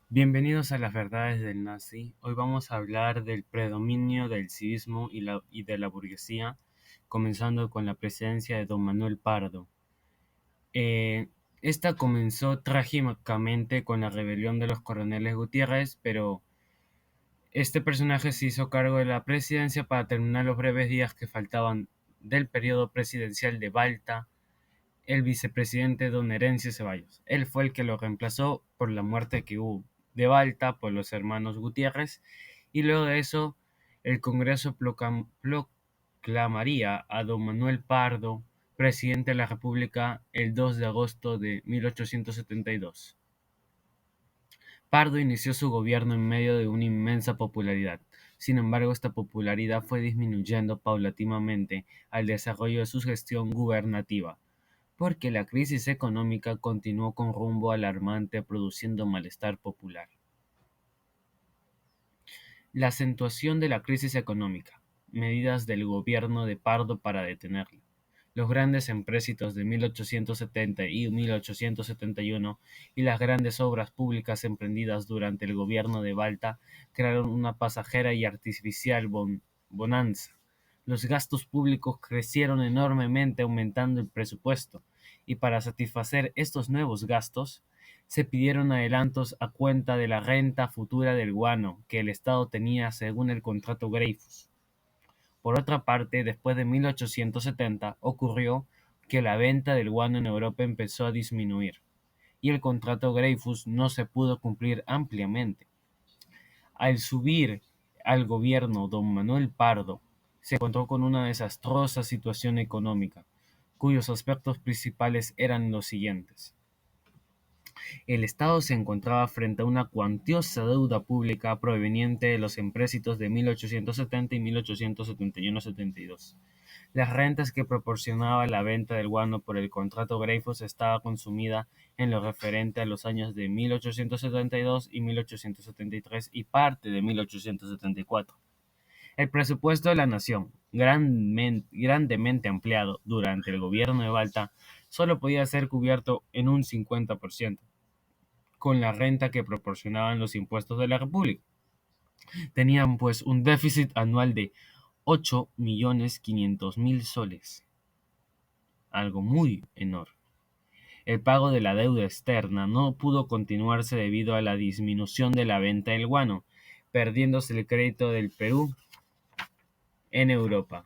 Bienvenidos a las verdades del nazi. Hoy vamos a hablar del predominio del civismo y de la burguesía, comenzando con la presidencia de don Manuel Pardo. Eh, Esta comenzó trágicamente con la rebelión de los coroneles Gutiérrez, pero este personaje se hizo cargo de la presidencia para terminar los breves días que faltaban del periodo presidencial de Balta, el vicepresidente don Herencio Ceballos. Él fue el que lo reemplazó por la muerte que hubo de Balta por los hermanos Gutiérrez, y luego de eso el Congreso proclamaría a don Manuel Pardo presidente de la República el 2 de agosto de 1872. Pardo inició su gobierno en medio de una inmensa popularidad. Sin embargo, esta popularidad fue disminuyendo paulatinamente al desarrollo de su gestión gubernativa, porque la crisis económica continuó con rumbo alarmante produciendo malestar popular. La acentuación de la crisis económica, medidas del gobierno de Pardo para detenerla. Los grandes empréstitos de 1870 y 1871 y las grandes obras públicas emprendidas durante el gobierno de Balta crearon una pasajera y artificial bonanza. Los gastos públicos crecieron enormemente aumentando el presupuesto, y para satisfacer estos nuevos gastos, se pidieron adelantos a cuenta de la renta futura del guano que el Estado tenía según el contrato Dreyfus. Por otra parte, después de 1870 ocurrió que la venta del guano en Europa empezó a disminuir, y el contrato Dreyfus no se pudo cumplir ampliamente. Al subir al gobierno don Manuel Pardo, se encontró con una desastrosa situación económica, cuyos aspectos principales eran los siguientes. El Estado se encontraba frente a una cuantiosa deuda pública proveniente de los empréstitos de 1870 y 1871-72. Las rentas que proporcionaba la venta del guano por el contrato Dreyfus estaba consumida en lo referente a los años de 1872 y 1873 y parte de 1874. El presupuesto de la nación, grandemente ampliado durante el gobierno de Balta, solo podía ser cubierto en un 50%, con la renta que proporcionaban los impuestos de la República. Tenían pues un déficit anual de 8.500.000 soles, algo muy enorme. El pago de la deuda externa no pudo continuarse debido a la disminución de la venta del guano, perdiéndose el crédito del Perú en Europa.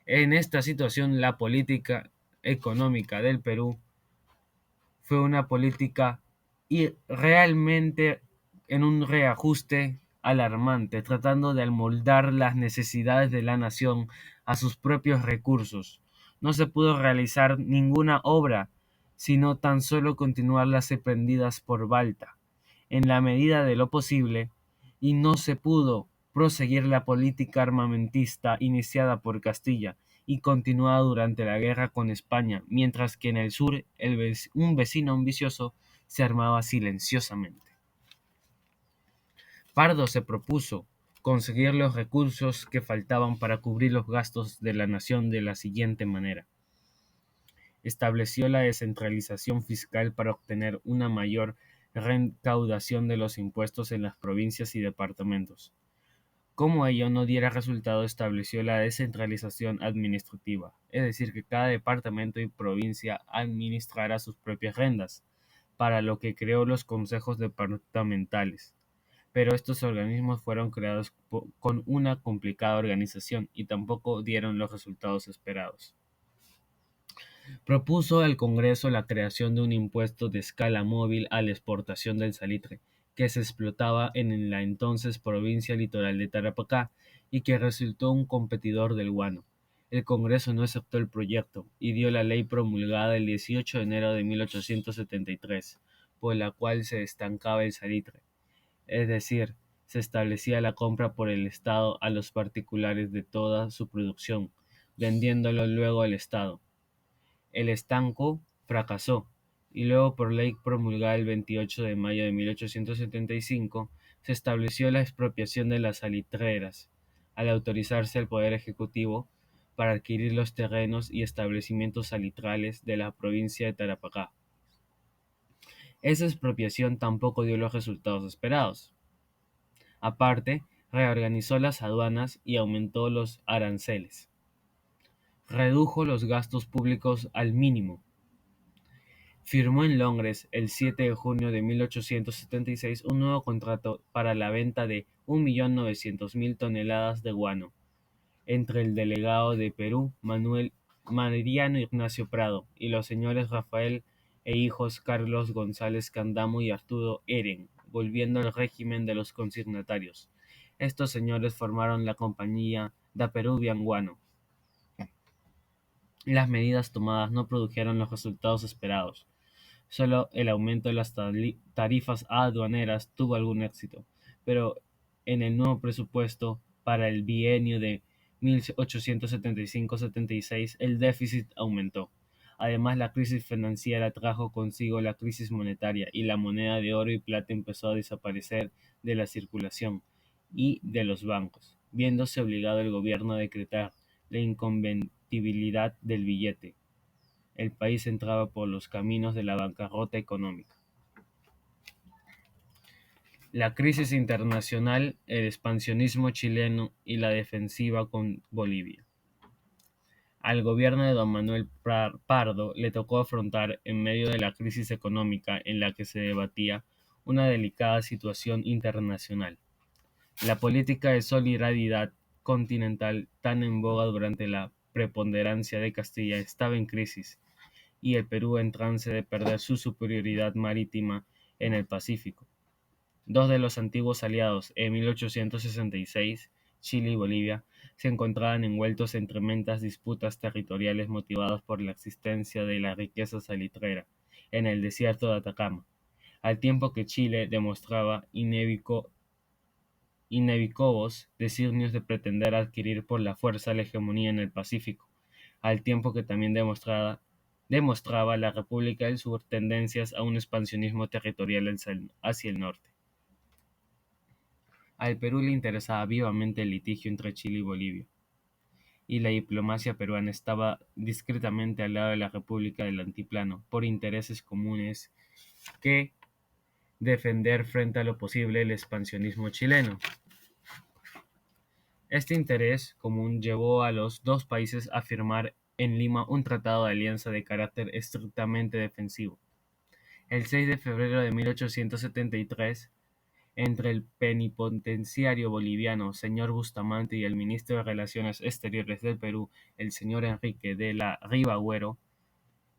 En esta situación, la política económica del Perú fue una política y realmente en un reajuste alarmante, tratando de amoldar las necesidades de la nación a sus propios recursos. No se pudo realizar ninguna obra, sino tan solo continuar las emprendidas por Balta, en la medida de lo posible, y no se pudo proseguir la política armamentista iniciada por Castilla y continuada durante la guerra con España, mientras que en el sur un vecino ambicioso se armaba silenciosamente. Pardo se propuso conseguir los recursos que faltaban para cubrir los gastos de la nación de la siguiente manera. Estableció la descentralización fiscal para obtener una mayor recaudación de los impuestos en las provincias y departamentos. Como ello no diera resultado, estableció la descentralización administrativa, es decir, que cada departamento y provincia administrara sus propias rentas, para lo que creó los consejos departamentales. Pero estos organismos fueron creados con una complicada organización y tampoco dieron los resultados esperados. Propuso al Congreso la creación de un impuesto de escala móvil a la exportación del salitre, que se explotaba en la entonces provincia litoral de Tarapacá y que resultó un competidor del guano. El Congreso no aceptó el proyecto y dio la ley promulgada el 18 de enero de 1873, por la cual se estancaba el salitre, es decir, se establecía la compra por el Estado a los particulares de toda su producción, vendiéndolo luego al Estado. El estanco fracasó, y luego por ley promulgada el 28 de mayo de 1875 se estableció la expropiación de las salitreras, al autorizarse al Poder Ejecutivo para adquirir los terrenos y establecimientos salitrales de la provincia de Tarapacá. Esa expropiación tampoco dio los resultados esperados. Aparte, reorganizó las aduanas y aumentó los aranceles. Redujo los gastos públicos al mínimo. Firmó en Londres el 7 de junio de 1876 un nuevo contrato para la venta de 1.900.000 toneladas de guano entre el delegado de Perú, Manuel Mariano Ignacio Prado, y los señores Rafael e hijos Carlos González Candamo y Arturo Eren, volviendo al régimen de los consignatarios. Estos señores formaron la compañía da Peruvian Guano. Las medidas tomadas no produjeron los resultados esperados. Solo el aumento de las tarifas aduaneras tuvo algún éxito, pero en el nuevo presupuesto para el bienio de 1875-76 el déficit aumentó. Además, la crisis financiera trajo consigo la crisis monetaria y la moneda de oro y plata empezó a desaparecer de la circulación y de los bancos, viéndose obligado el gobierno a decretar la inconvertibilidad del billete. El país entraba por los caminos de la bancarrota económica. La crisis internacional, el expansionismo chileno y la defensiva con Bolivia. Al gobierno de don Manuel Pardo le tocó afrontar, en medio de la crisis económica en la que se debatía, una delicada situación internacional. La política de solidaridad continental, tan en boga durante la preponderancia de Castilla, estaba en crisis y el Perú en trance de perder su superioridad marítima en el Pacífico. Dos de los antiguos aliados, en 1866, Chile y Bolivia, se encontraban envueltos en tremendas disputas territoriales motivadas por la existencia de la riqueza salitrera en el desierto de Atacama, al tiempo que Chile demostraba inequívocos designios de pretender adquirir por la fuerza la hegemonía en el Pacífico, al tiempo que también demostraba la República del Sur tendencias a un expansionismo territorial hacia el norte. Al Perú le interesaba vivamente el litigio entre Chile y Bolivia, y la diplomacia peruana estaba discretamente al lado de la República del Altiplano por intereses comunes que defender frente a lo posible el expansionismo chileno. Este interés común llevó a los dos países a firmar en Lima un tratado de alianza de carácter estrictamente defensivo. El 6 de febrero de 1873, entre el plenipotenciario boliviano señor Bustamante y el ministro de Relaciones Exteriores del Perú, el señor Enrique de la Riva Agüero,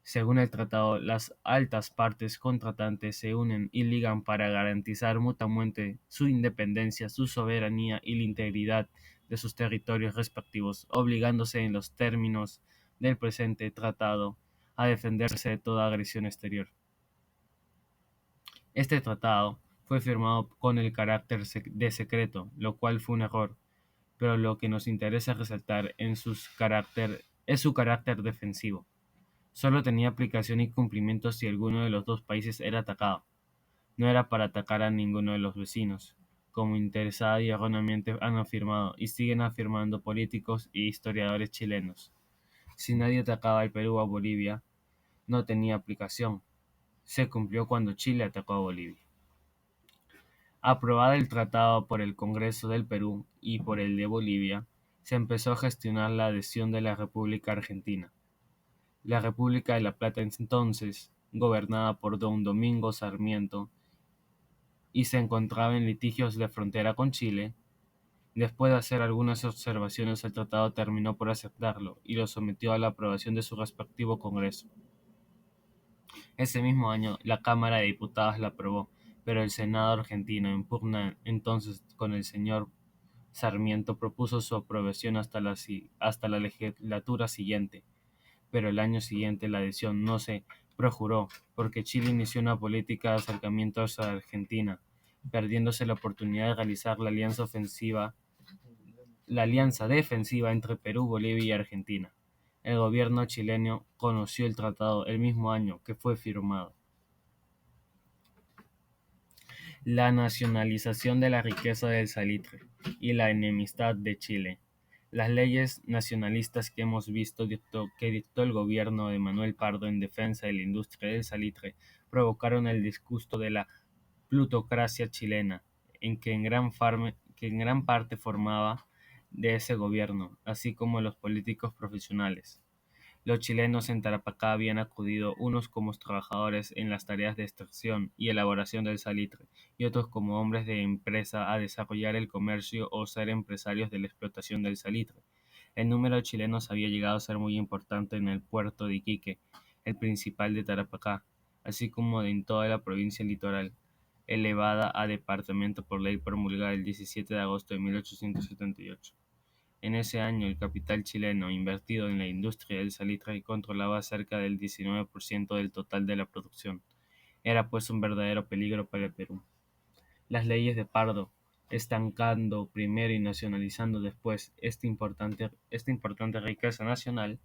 según el tratado, las altas partes contratantes se unen y ligan para garantizar mutuamente su independencia, su soberanía y la integridad de sus territorios respectivos, obligándose en los términos del presente tratado a defenderse de toda agresión exterior. Este tratado fue firmado con el carácter de secreto, lo cual fue un error, pero lo que nos interesa resaltar es su carácter defensivo. Solo tenía aplicación y cumplimiento si alguno de los dos países era atacado. No era para atacar a ninguno de los vecinos, como interesada y erróneamente han afirmado y siguen afirmando políticos y historiadores chilenos. Si nadie atacaba al Perú o a Bolivia, no tenía aplicación. Se cumplió cuando Chile atacó a Bolivia. Aprobado el tratado por el Congreso del Perú y por el de Bolivia, se empezó a gestionar la adhesión de la República Argentina. La República de La Plata entonces, gobernada por don Domingo Sarmiento, y se encontraba en litigios de frontera con Chile, después de hacer algunas observaciones el tratado terminó por aceptarlo y lo sometió a la aprobación de su respectivo Congreso. Ese mismo año la Cámara de Diputados la aprobó, pero el Senado argentino, en pugna entonces con el señor Sarmiento, propuso su aprobación hasta la legislatura siguiente, pero el año siguiente la adhesión no se prejuró, porque Chile inició una política de acercamiento hacia Argentina, perdiéndose la oportunidad de realizar la alianza defensiva entre Perú, Bolivia y Argentina. El gobierno chileno conoció el tratado el mismo año que fue firmado. La nacionalización de la riqueza del salitre y la enemistad de Chile. Las leyes nacionalistas que hemos visto que dictó el gobierno de Manuel Pardo en defensa de la industria del salitre provocaron el disgusto de la plutocracia chilena, que en gran parte formaba de ese gobierno, así como los políticos profesionales. Los chilenos en Tarapacá habían acudido unos como trabajadores en las tareas de extracción y elaboración del salitre, y otros como hombres de empresa a desarrollar el comercio o ser empresarios de la explotación del salitre. El número de chilenos había llegado a ser muy importante en el puerto de Iquique, el principal de Tarapacá, así como en toda la provincia litoral, elevada a departamento por ley promulgada el 17 de agosto de 1878. En ese año, el capital chileno invertido en la industria del salitre controlaba cerca del 19% del total de la producción. Era pues un verdadero peligro para el Perú. Las leyes de Pardo, estancando primero y nacionalizando después esta importante riqueza nacional,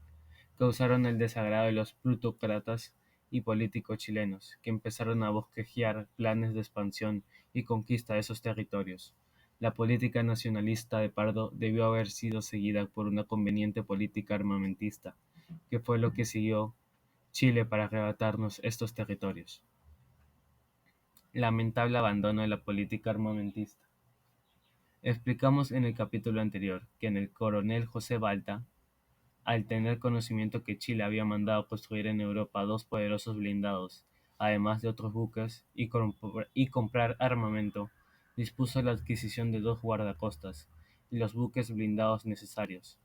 causaron el desagrado de los plutócratas y políticos chilenos, que empezaron a bosquejar planes de expansión y conquista de esos territorios. La política nacionalista de Pardo debió haber sido seguida por una conveniente política armamentista, que fue lo que siguió Chile para arrebatarnos estos territorios. Lamentable abandono de la política armamentista. Explicamos en el capítulo anterior que en el coronel José Balta, al tener conocimiento que Chile había mandado construir en Europa dos poderosos blindados, además de otros buques, y comprar armamento, dispuso la adquisición de dos guardacostas y los buques blindados necesarios.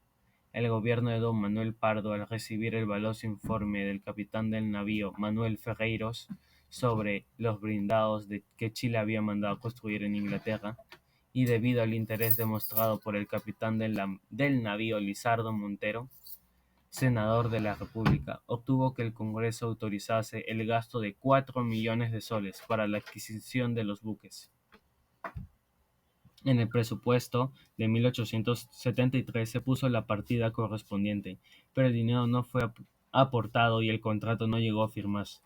El gobierno de don Manuel Pardo, al recibir el valioso informe del capitán del navío Manuel Ferreiros sobre los blindados que Chile había mandado construir en Inglaterra, y debido al interés demostrado por el capitán del navío Lizardo Montero, senador de la República, obtuvo que el Congreso autorizase el gasto de 4 millones de soles para la adquisición de los buques. En el presupuesto de 1873 se puso la partida correspondiente, pero el dinero no fue aportado y el contrato no llegó a firmarse.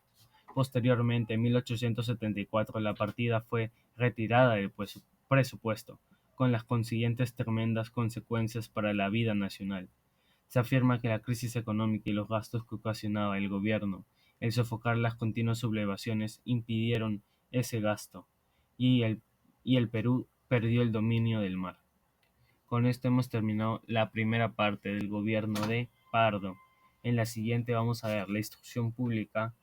Posteriormente, en 1874, la partida fue retirada del presupuesto, con las consiguientes tremendas consecuencias para la vida nacional. Se afirma que la crisis económica y los gastos que ocasionaba el gobierno, el sofocar las continuas sublevaciones, impidieron ese gasto, y el Perú perdió el dominio del mar. Con esto hemos terminado la primera parte del gobierno de Pardo. En la siguiente vamos a ver la instrucción pública,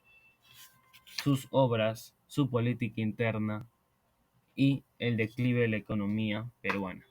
sus obras, su política interna y el declive de la economía peruana.